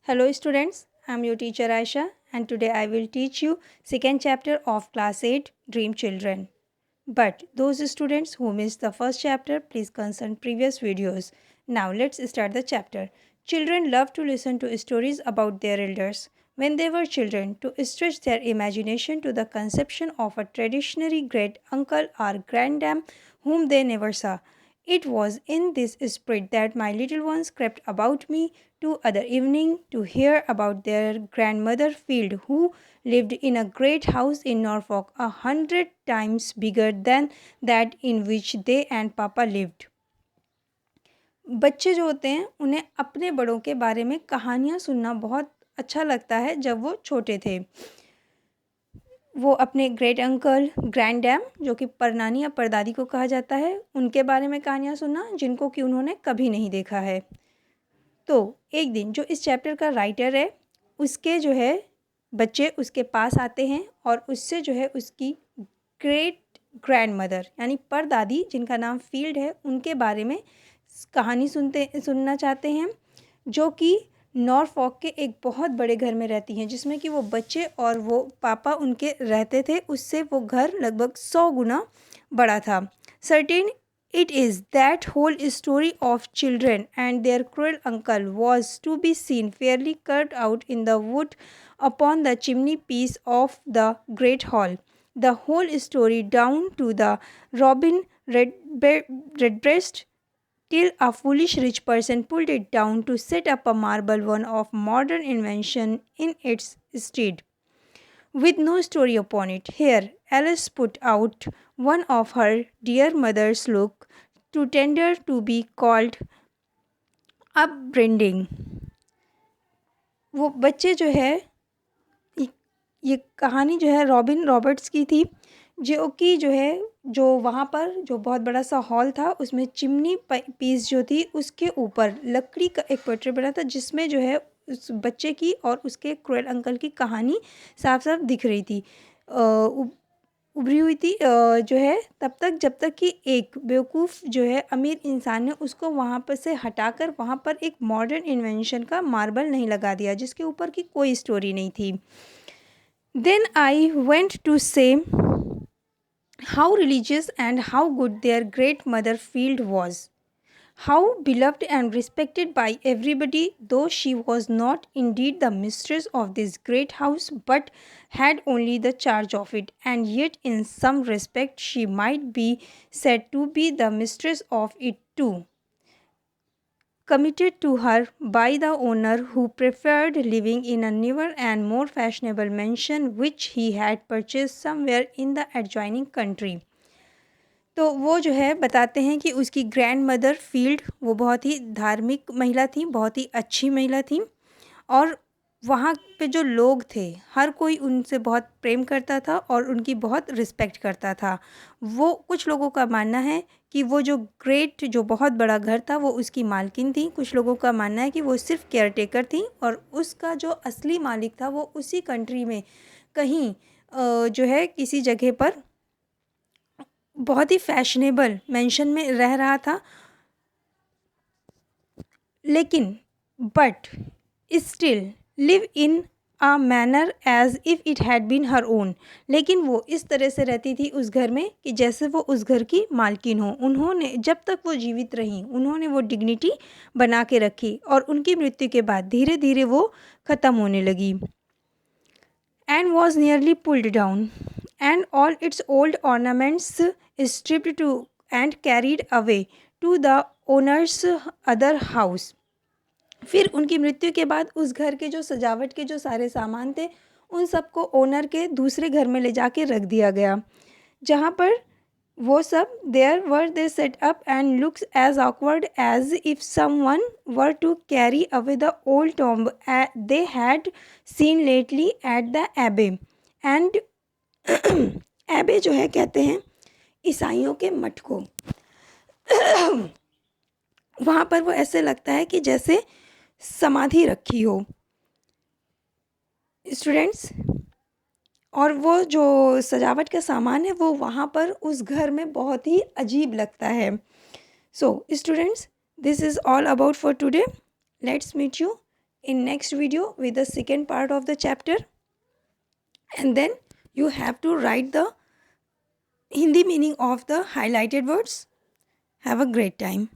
Hello students, I am your teacher Aisha and today I will teach you second chapter of class 8 Dream Children. But those students who missed the first chapter, please consult previous videos. Now let's start the chapter. Children love to listen to stories about their elders. When they were children, to stretch their imagination to the conception of a traditionary great uncle or granddam whom they never saw. It was in this spirit that my little ones crept about me to other evening to hear about their grandmother Field, who lived in a great house in Norfolk, 100 times bigger than that in which they and Papa lived. बच्चे जो होते हैं उन्हें अपने बड़ों के बारे में कहानियाँ सुनना बहुत अच्छा लगता है जब वो छोटे थे। वो अपने ग्रेट अंकल ग्रैंड डैम जो कि परनानी या परदादी को कहा जाता है उनके बारे में कहानियाँ सुनना जिनको कि उन्होंने कभी नहीं देखा है। तो एक दिन जो इस चैप्टर का राइटर है उसके जो है बच्चे उसके पास आते हैं और उससे जो है उसकी ग्रेट ग्रैंड मदर यानी परदादी जिनका नाम फील्ड है उनके बारे में कहानी सुनना चाहते हैं जो कि नॉरफॉक के एक बहुत बड़े घर में रहती हैं जिसमें कि वो बच्चे और वो पापा उनके रहते थे। उससे वो घर लगभग 100 गुना बड़ा था। Certain it is that whole story of children and their cruel uncle was to be seen fairly cut out in the wood upon the chimney piece of the great hall. The whole story down to the robin redbreast till a foolish rich person pulled it down to set up a marble one of modern invention in its stead with no story upon it. Here, Alice put out one of her dear mother's look, too tender to be called upbraiding. वो बच्चे जो है ये कहानी जो है robin Roberts की थी जो कि जो है जो वहाँ पर जो बहुत बड़ा सा हॉल था उसमें चिमनी पीस जो थी उसके ऊपर लकड़ी का एक पोर्ट्रेट बना था जिसमें जो है उस बच्चे की और उसके क्रूएल अंकल की कहानी साफ साफ दिख रही थी उभरी हुई थी जो है तब तक जब तक कि एक बेवकूफ़ जो है अमीर इंसान ने उसको वहाँ पर से हटाकर वहाँ पर एक मॉडर्न इन्वेंशन का मार्बल नहीं लगा दिया जिसके ऊपर की कोई स्टोरी नहीं थी। देन आई वेंट टू से how religious and how good their great mother Field was. How beloved and respected by everybody, though she was not indeed the mistress of this great house, but had only the charge of it, and yet in some respect she might be said to be the mistress of it too, committed to her by the owner who preferred living in a newer and more fashionable mansion which he had purchased somewhere in the adjoining country. तो वो जो है बताते हैं कि उसकी grand mother field वो बहुत ही धार्मिक महिला थी, बहुत ही अच्छी महिला थी और वहाँ पे जो लोग थे हर कोई उनसे बहुत प्रेम करता था और उनकी बहुत रिस्पेक्ट करता था। वो कुछ लोगों का मानना है कि वो जो ग्रेट जो बहुत बड़ा घर था वो उसकी मालकिन थी, कुछ लोगों का मानना है कि वो सिर्फ केयर टेकर थी और उसका जो असली मालिक था वो उसी कंट्री में कहीं जो है किसी जगह पर बहुत ही फैशनेबल मेंशन में रह रहा था। लेकिन but still live in a manner as if it had been her own, लेकिन वो इस तरह से रहती थी उस घर में कि जैसे वो उस घर की मालकिन हो। उन्होंने जब तक वो जीवित रहीं उन्होंने वो डिग्निटी बना के रखी और उनकी मृत्यु के बाद धीरे धीरे वो ख़त्म होने लगी। and was nearly pulled down, and all its old ornaments stripped to and carried away to the owner's other house. फिर उनकी मृत्यु के बाद उस घर के जो सजावट के जो सारे सामान थे उन सबको ओनर के दूसरे घर में ले जाके रख दिया गया जहाँ पर वो सब there were they set up and looks as awkward as if someone were to carry away the old tomb they had seen lately at the abbey. And abbey जो है कहते हैं ईसाइयों के मठ को। वहाँ पर वो ऐसे लगता है कि जैसे समाधि रखी हो स्टूडेंट्स, और वो जो सजावट का सामान है वो वहाँ पर उस घर में बहुत ही अजीब लगता है। So students, this is all about for today. Let's meet you in next video with the second part of the chapter, and then you have to write the Hindi meaning of the highlighted words. Have a great time.